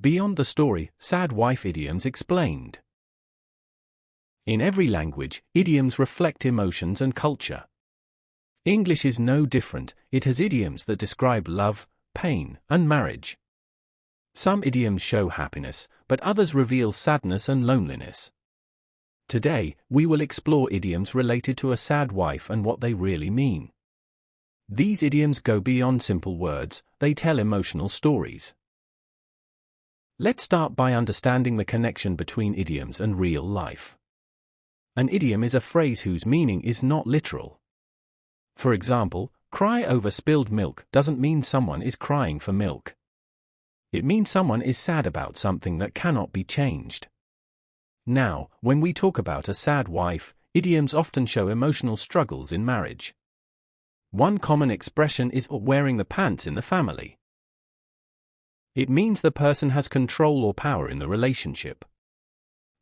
Beyond the story, sad wife idioms explained. In every language, idioms reflect emotions and culture. English is no different, it has idioms that describe love, pain, and marriage. Some idioms show happiness, but others reveal sadness and loneliness. Today, we will explore idioms related to a sad wife and what they really mean. These idioms go beyond simple words, they tell emotional stories. Let's start by understanding the connection between idioms and real life. An idiom is a phrase whose meaning is not literal. For example, cry over spilled milk doesn't mean someone is crying for milk. It means someone is sad about something that cannot be changed. Now, when we talk about a sad wife, idioms often show emotional struggles in marriage. One common expression is wearing the pants in the family. It means the person has control or power in the relationship.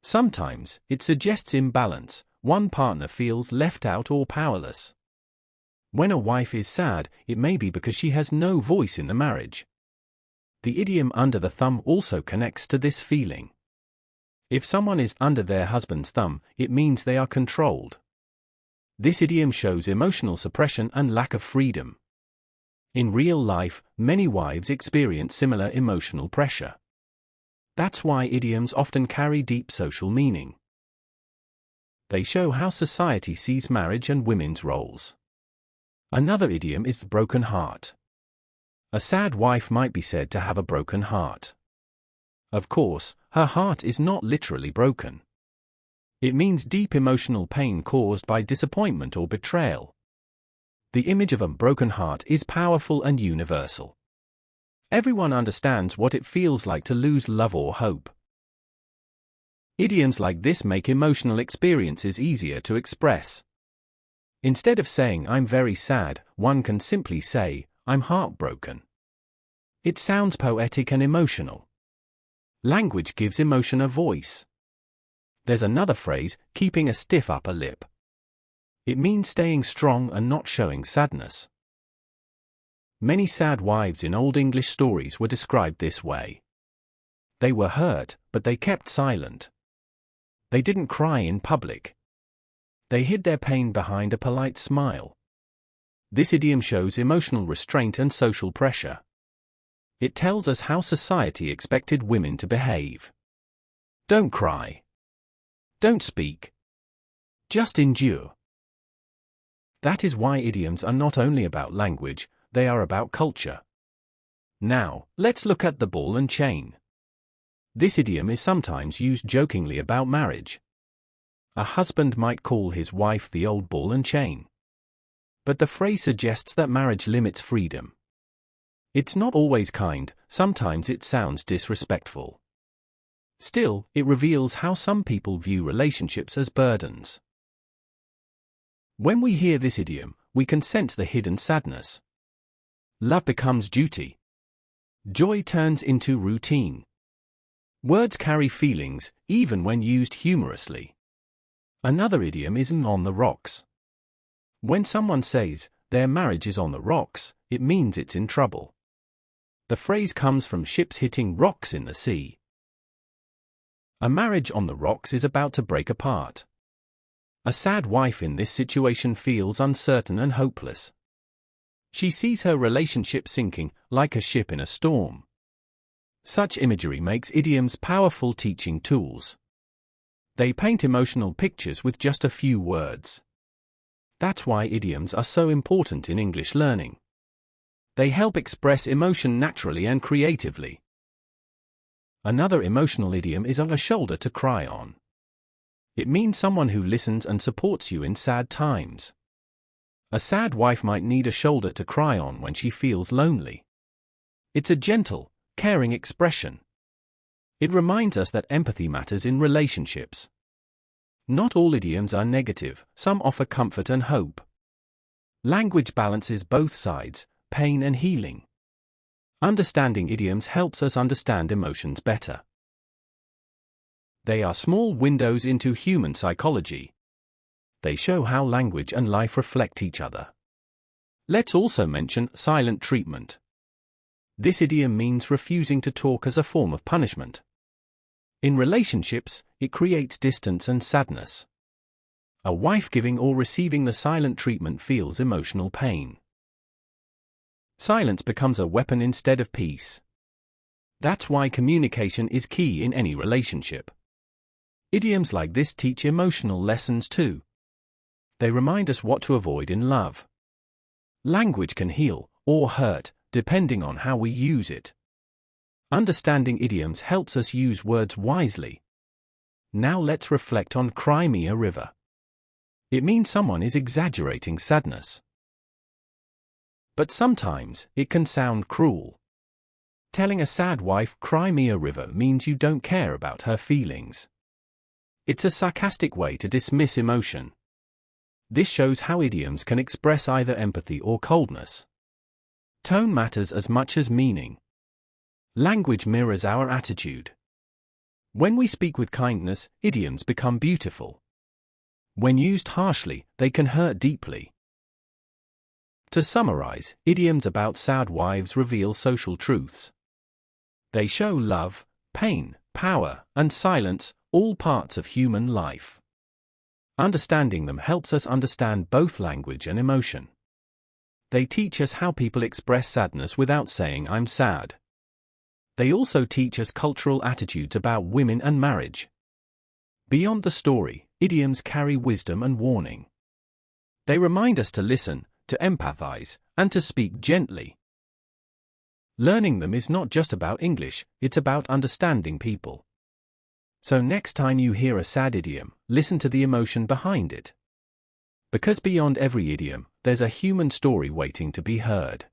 Sometimes, it suggests imbalance, one partner feels left out or powerless. When a wife is sad, it may be because she has no voice in the marriage. The idiom under the thumb also connects to this feeling. If someone is under their husband's thumb, it means they are controlled. This idiom shows emotional suppression and lack of freedom. In real life, many wives experience similar emotional pressure. That's why idioms often carry deep social meaning. They show how society sees marriage and women's roles. Another idiom is the broken heart. A sad wife might be said to have a broken heart. Of course, her heart is not literally broken. It means deep emotional pain caused by disappointment or betrayal. The image of a broken heart is powerful and universal. Everyone understands what it feels like to lose love or hope. Idioms like this make emotional experiences easier to express. Instead of saying "I'm very sad," one can simply say, "I'm heartbroken." It sounds poetic and emotional. Language gives emotion a voice. There's another phrase, keeping a stiff upper lip. It means staying strong and not showing sadness. Many sad wives in Old English stories were described this way. They were hurt, but they kept silent. They didn't cry in public. They hid their pain behind a polite smile. This idiom shows emotional restraint and social pressure. It tells us how society expected women to behave. Don't cry. Don't speak. Just endure. That is why idioms are not only about language, they are about culture. Now, let's look at the ball and chain. This idiom is sometimes used jokingly about marriage. A husband might call his wife the old ball and chain. But the phrase suggests that marriage limits freedom. It's not always kind, sometimes it sounds disrespectful. Still, it reveals how some people view relationships as burdens. When we hear this idiom, we can sense the hidden sadness. Love becomes duty. Joy turns into routine. Words carry feelings, even when used humorously. Another idiom is "on the rocks." When someone says, "their marriage is on the rocks," it means it's in trouble. The phrase comes from ships hitting rocks in the sea. A marriage on the rocks is about to break apart. A sad wife in this situation feels uncertain and hopeless. She sees her relationship sinking, like a ship in a storm. Such imagery makes idioms powerful teaching tools. They paint emotional pictures with just a few words. That's why idioms are so important in English learning. They help express emotion naturally and creatively. Another emotional idiom is "a shoulder to cry on." It means someone who listens and supports you in sad times. A sad wife might need a shoulder to cry on when she feels lonely. It's a gentle, caring expression. It reminds us that empathy matters in relationships. Not all idioms are negative, some offer comfort and hope. Language balances both sides, pain and healing. Understanding idioms helps us understand emotions better. They are small windows into human psychology. They show how language and life reflect each other. Let's also mention silent treatment. This idiom means refusing to talk as a form of punishment. In relationships, it creates distance and sadness. A wife giving or receiving the silent treatment feels emotional pain. Silence becomes a weapon instead of peace. That's why communication is key in any relationship. Idioms like this teach emotional lessons too. They remind us what to avoid in love. Language can heal or hurt, depending on how we use it. Understanding idioms helps us use words wisely. Now let's reflect on "cry me a river." It means someone is exaggerating sadness. But sometimes, it can sound cruel. Telling a sad wife "cry me a river" means you don't care about her feelings. It's a sarcastic way to dismiss emotion. This shows how idioms can express either empathy or coldness. Tone matters as much as meaning. Language mirrors our attitude. When we speak with kindness, idioms become beautiful. When used harshly, they can hurt deeply. To summarize, idioms about sad wives reveal social truths. They show love, pain, power, and silence, all parts of human life. Understanding them helps us understand both language and emotion. They teach us how people express sadness without saying "I'm sad." They also teach us cultural attitudes about women and marriage. Beyond the story, idioms carry wisdom and warning. They remind us to listen, to empathize, and to speak gently. Learning them is not just about English, it's about understanding people. So next time you hear a sad idiom, listen to the emotion behind it. Because beyond every idiom, there's a human story waiting to be heard.